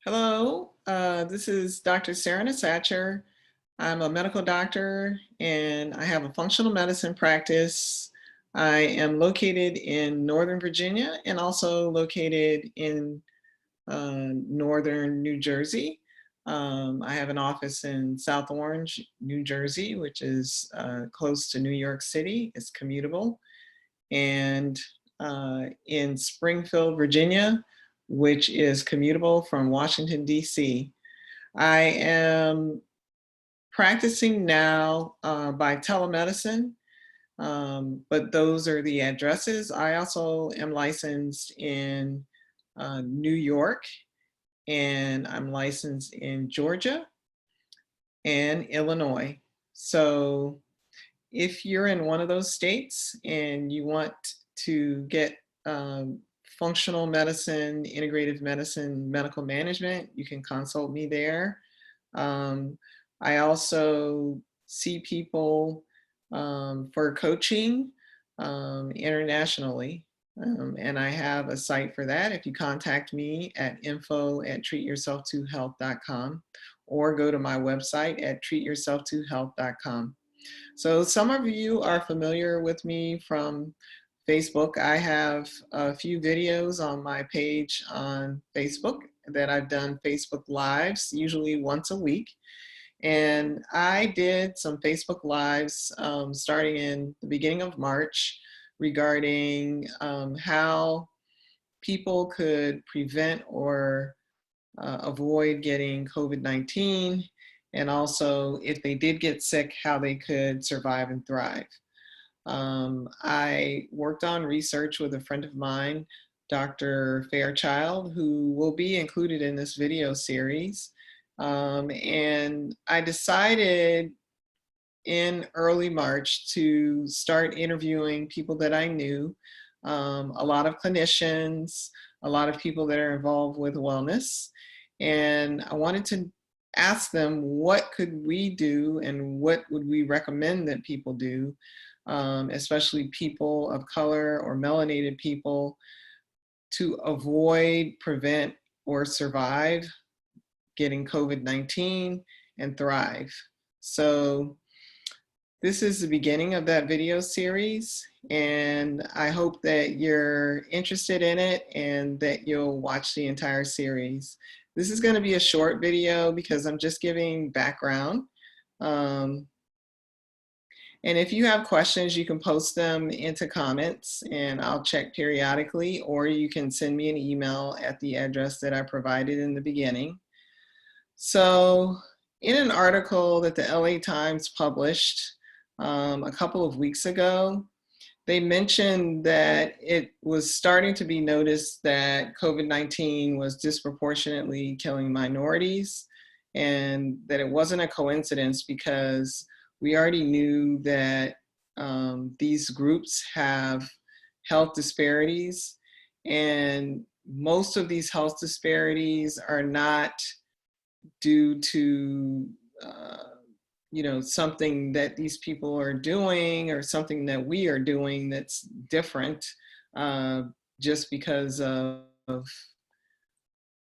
Hello, this is Dr. Serena Satcher. I'm a medical doctor and I have a functional medicine practice. I am located in Northern Virginia and also located in Northern New Jersey. I have an office in South Orange, New Jersey, which is close to New York City. It's commutable. And in Springfield, Virginia, which is commutable from Washington, D.C. I am practicing now by telemedicine, but those are the addresses. I also am licensed in New York, and I'm licensed in Georgia and Illinois. So if you're in one of those states and you want to get functional medicine, integrative medicine, medical management, you can consult me there. I also see people for coaching internationally. And I have a site for that. If you contact me at info@treatyourself2health.com or go to my website at treatyourself2health.com. So some of you are familiar with me from Facebook. I have a few videos on my page on Facebook that I've done Facebook Lives, usually once a week. And I did some Facebook Lives starting in the beginning of March regarding how people could prevent or avoid getting COVID-19, and also if they did get sick, how they could survive and thrive. I worked on research with a friend of mine, Dr. Fairchild, who will be included in this video series. And I decided in early March to start interviewing people that I knew, a lot of clinicians, a lot of people that are involved with wellness. And I wanted to ask them, what could we do and what would we recommend that people do, especially people of color or melanated people, to avoid, prevent, or survive getting COVID-19 and thrive. So this is the beginning of that video series, and I hope that you're interested in it and that you'll watch the entire series. This is going to be a short video because I'm just giving background. And if you have questions, you can post them into comments and I'll check periodically, or you can send me an email at the address that I provided in the beginning. So in an article that the LA Times published a couple of weeks ago, they mentioned that it was starting to be noticed that COVID-19 was disproportionately killing minorities, and that it wasn't a coincidence because we already knew that these groups have health disparities, and most of these health disparities are not due to something that these people are doing or something that we are doing that's different, just because of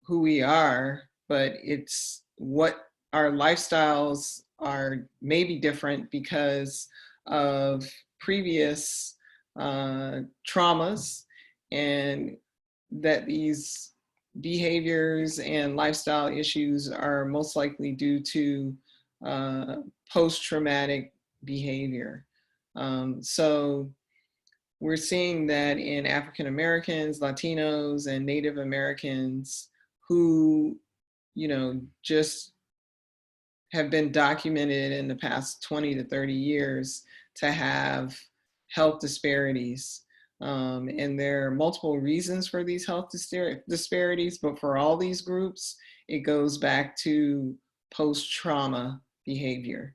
who we are, but it's what our lifestyles are maybe different because of previous traumas, and that these behaviors and lifestyle issues are most likely due to post-traumatic behavior. So we're seeing that in African Americans, Latinos, and Native Americans who, just have been documented in the past 20 to 30 years to have health disparities. And there are multiple reasons for these health disparities, but for all these groups, it goes back to post-trauma behavior.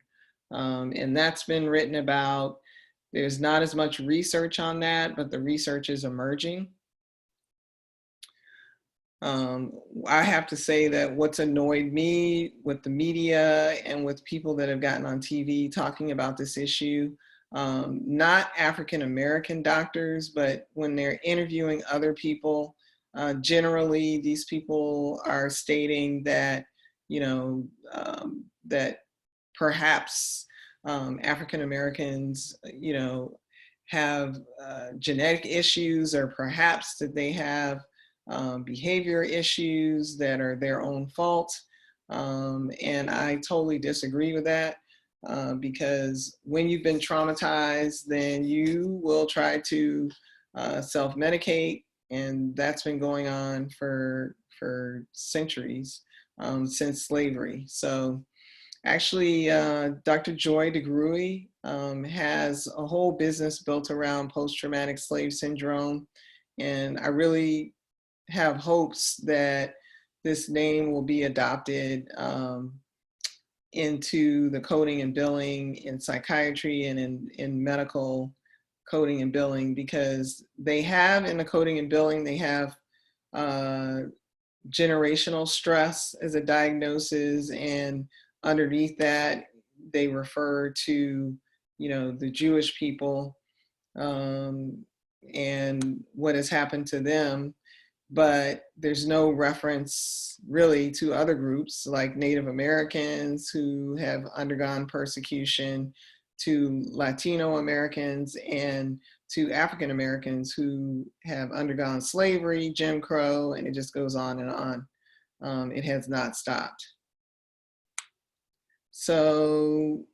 And that's been written about. There's not as much research on that, but the research is emerging. I have to say that what's annoyed me with the media and with people that have gotten on TV talking about this issue, not African American doctors, but when they're interviewing other people Generally, these people are stating that, that perhaps African Americans, have genetic issues, or perhaps that they have behavior issues that are their own fault. And I totally disagree with that, because when you've been traumatized, then you will try to self-medicate, and that's been going on for centuries, since slavery. So actually, Dr. Joy DeGruy has a whole business built around post-traumatic slave syndrome, and I really have hopes that this name will be adopted into the coding and billing in psychiatry and in medical coding and billing, because they have in the coding and billing, they have uh, generational stress as a diagnosis, and underneath that they refer to, the Jewish people, and what has happened to them, but there's no reference really to other groups like Native Americans who have undergone persecution, to Latino Americans, and to African Americans who have undergone slavery, Jim Crow, and it just goes on and on. It has not stopped. So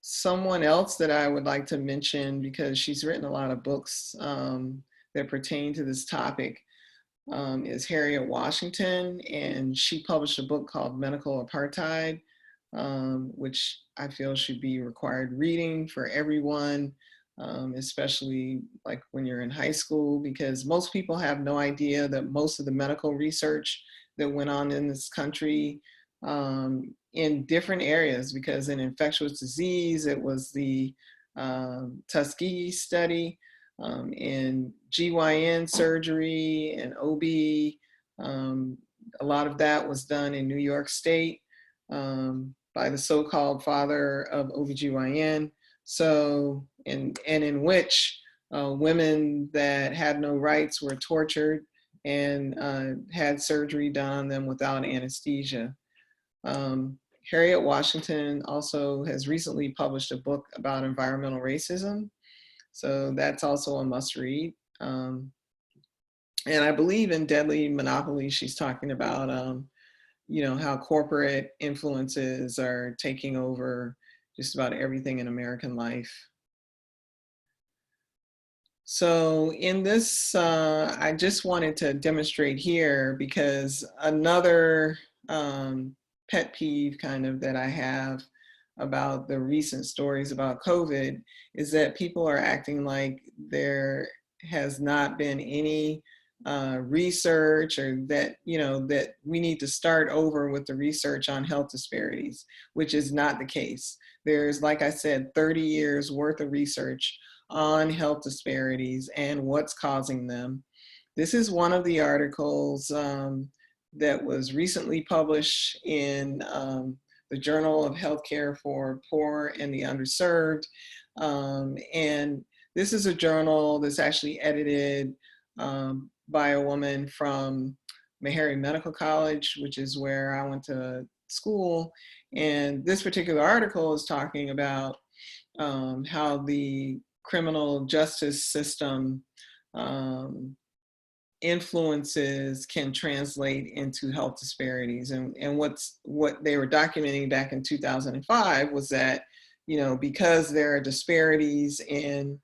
someone else that I would like to mention, because she's written a lot of books that pertain to this topic, is Harriet Washington, and she published a book called Medical Apartheid, which I feel should be required reading for everyone, especially like when you're in high school, because most people have no idea that most of the medical research that went on in this country, in different areas, because in infectious disease, it was the Tuskegee study, in GYN surgery and OB. A lot of that was done in New York State by the so-called father of OBGYN. So, and in which women that had no rights were tortured and had surgery done on them without anesthesia. Harriet Washington also has recently published a book about environmental racism. So that's also a must read. And I believe in Deadly Monopoly, she's talking about, how corporate influences are taking over just about everything in American life. So in this, I just wanted to demonstrate here, because another pet peeve kind of that I have about the recent stories about COVID is that people are acting like there has not been any research, or that, that we need to start over with the research on health disparities, which is not the case. There's, like I said, 30 years worth of research on health disparities and what's causing them. This is one of the articles that was recently published in the Journal of Healthcare for Poor and the Underserved. And this is a journal that's actually edited by a woman from Meharry Medical College, which is where I went to school. And this particular article is talking about how the criminal justice system influences can translate into health disparities. And what they were documenting back in 2005 was that, because there are disparities in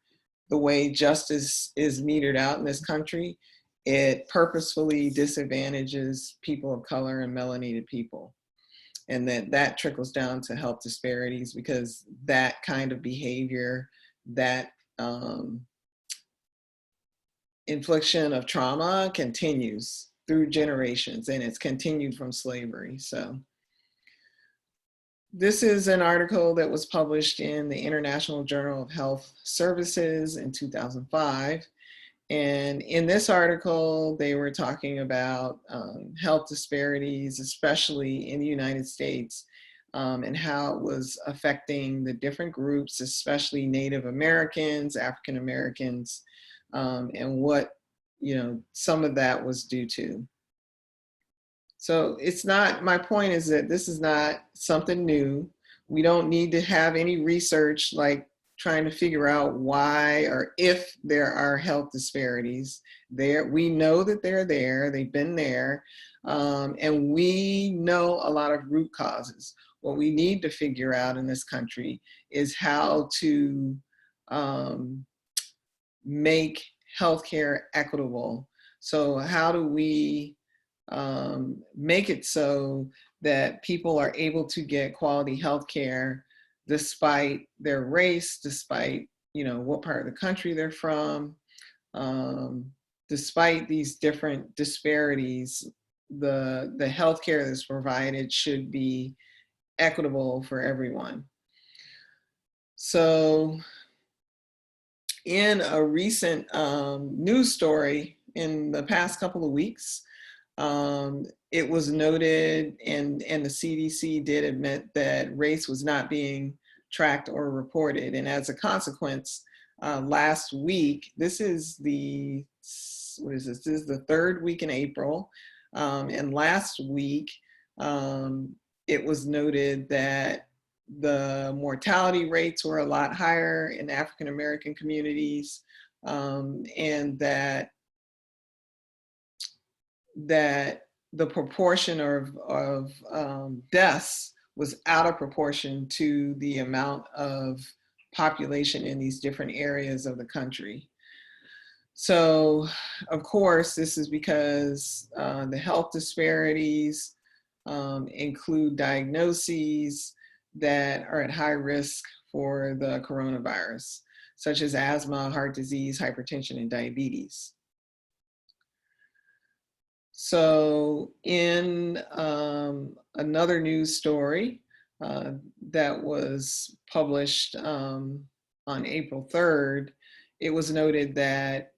the way justice is metered out in this country, it purposefully disadvantages people of color and melanated people. And that trickles down to health disparities, because that kind of behavior, that infliction of trauma continues through generations, and it's continued from slavery. So this is an article that was published in the International Journal of Health Services in 2005. And in this article, they were talking about health disparities, especially in the United States, and how it was affecting the different groups, especially Native Americans, African Americans, and what some of that was due to. So it's not, my point is that this is not something new. We don't need to have any research like trying to figure out why or if there are health disparities. We know that they're there, they've been there, and we know a lot of root causes. What we need to figure out in this country is how to make healthcare equitable. So how do we make it so that people are able to get quality health care despite their race, despite what part of the country they're from, despite these different disparities. The health care that's provided should be equitable for everyone. So in a recent news story in the past couple of weeks, it was noted, and the CDC did admit that race was not being tracked or reported. And as a consequence, last week, this is the third week in April. And last week, it was noted that the mortality rates were a lot higher in African American communities, and that the proportion of deaths was out of proportion to the amount of population in these different areas of the country. So, of course, this is because the health disparities include diagnoses that are at high risk for the coronavirus, such as asthma, heart disease, hypertension, and diabetes. So in another news story that was published on April 3rd, it was noted that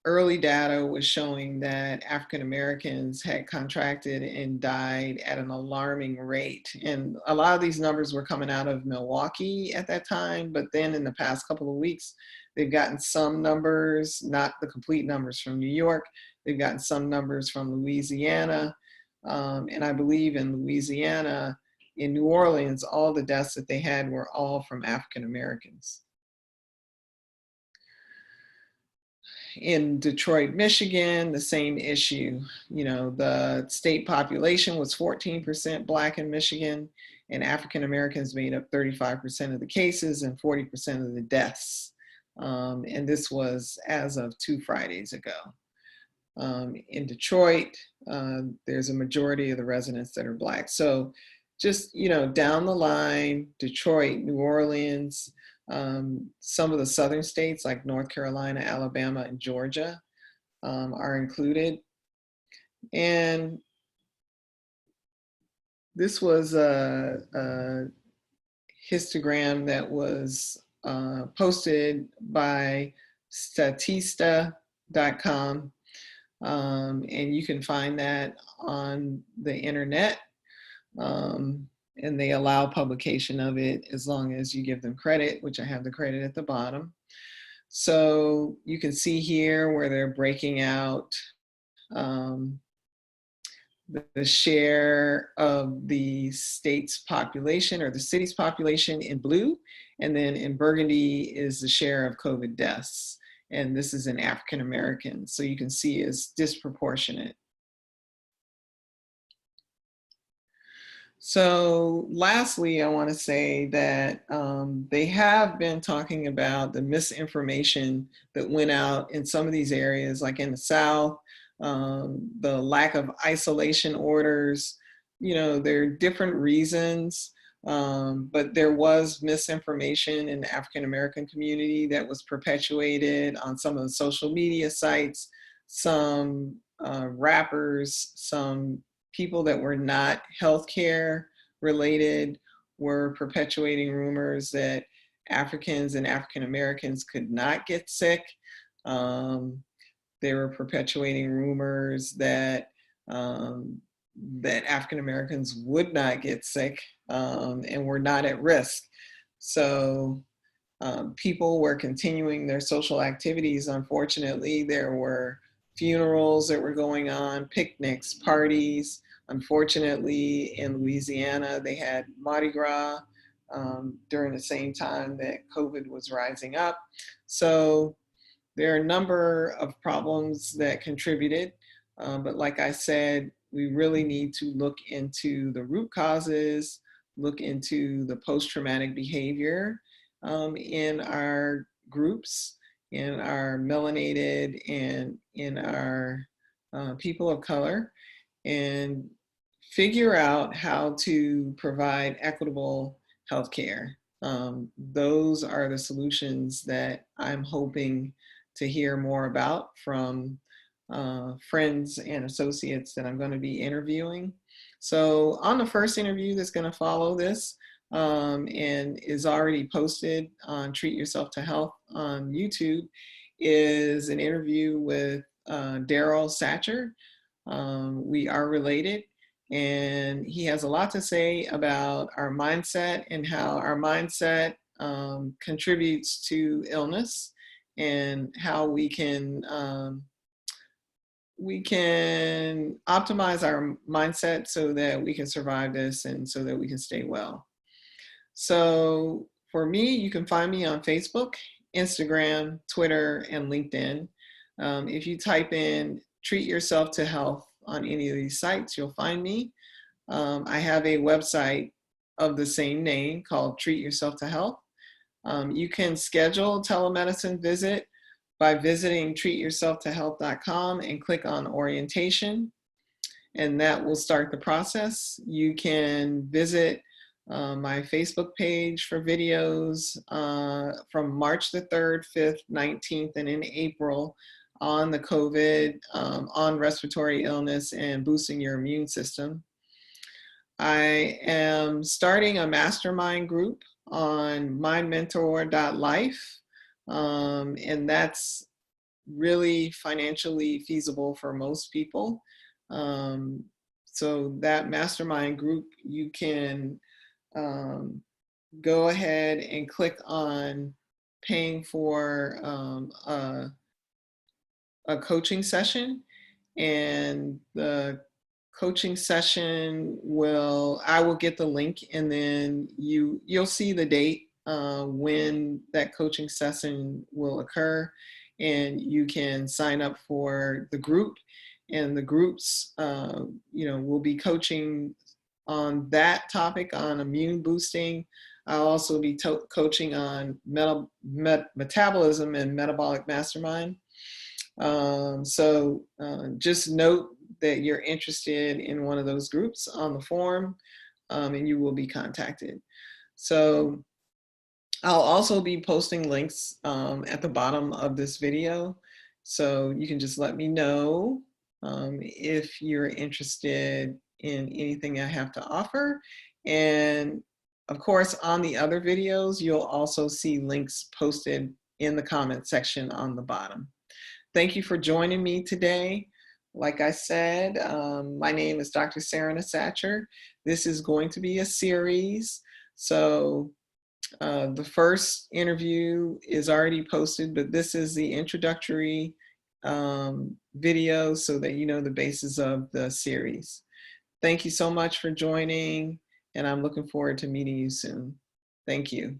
early data was showing that African Americans had contracted and died at an alarming rate. And a lot of these numbers were coming out of Milwaukee at that time, but then in the past couple of weeks, they've gotten some numbers, not the complete numbers from New York. They've gotten some numbers from Louisiana. And I believe in Louisiana, in New Orleans, all the deaths that they had were all from African Americans. In Detroit, Michigan, the same issue. The state population was 14% Black in Michigan, and African Americans made up 35% of the cases and 40% of the deaths. And this was as of 2 Fridays ago. In Detroit, there's a majority of the residents that are Black. So just, down the line, Detroit, New Orleans, some of the southern states like North Carolina, Alabama, and Georgia are included. And this was a histogram that was posted by Statista.com. And you can find that on the internet. And they allow publication of it as long as you give them credit, which I have the credit at the bottom. So you can see here where they're breaking out the share of the state's population or the city's population in blue, and then in burgundy is the share of COVID deaths. And this is in African Americans. So you can see it's disproportionate. So lastly, I want to say that they have been talking about the misinformation that went out in some of these areas, like in the South, the lack of isolation orders. There are different reasons, but there was misinformation in the African American community that was perpetuated on some of the social media sites. Some rappers, some people that were not healthcare related were perpetuating rumors that Africans and African Americans could not get sick. They were perpetuating rumors that that African Americans would not get sick and were not at risk. So people were continuing their social activities. Unfortunately, there were funerals that were going on, picnics, parties. Unfortunately, in Louisiana, they had Mardi Gras during the same time that COVID was rising up. So there are a number of problems that contributed, but like I said, we really need to look into the root causes, look into the post-traumatic behavior in our groups, in our melanated, and in our people of color, and figure out how to provide equitable healthcare. Those are the solutions that I'm hoping to hear more about from friends and associates that I'm going to be interviewing. So on the first interview that's going to follow this and is already posted on Treat Yourself to Health on YouTube is an interview with Daryl Satcher. We are related, and he has a lot to say about our mindset and how our mindset contributes to illness, and how we can optimize our mindset so that we can survive this and so that we can stay well. So for me, you can find me on Facebook, Instagram, Twitter, and LinkedIn. If you type in Treat Yourself to Health on any of these sites, you'll find me. I have a website of the same name called Treat Yourself to Health. You can schedule a telemedicine visit by visiting treatyourselftohealth.com and click on orientation, and that will start the process. You can visit my Facebook page for videos from March the 3rd, 5th, 19th, and in April on the COVID, on respiratory illness and boosting your immune system. I am starting a mastermind group on mymentor.life, and that's really financially feasible for most people. So that mastermind group, you can go ahead and click on paying for a coaching session, and the coaching session I will get the link, and then you'll see the date when that coaching session will occur, and you can sign up for the group, and the groups will be coaching on that topic, on immune boosting. I'll also be coaching on metabolism and metabolic mastermind. So just note that you're interested in one of those groups on the forum, and you will be contacted. So I'll also be posting links at the bottom of this video, so you can just let me know if you're interested in anything I have to offer. And of course, on the other videos, you'll also see links posted in the comment section on the bottom. Thank you for joining me today. Like I said, my name is Dr. Serena Satcher. This is going to be a series. So the first interview is already posted, but this is the introductory video so that you know the basis of the series. Thank you so much for joining, and I'm looking forward to meeting you soon. Thank you.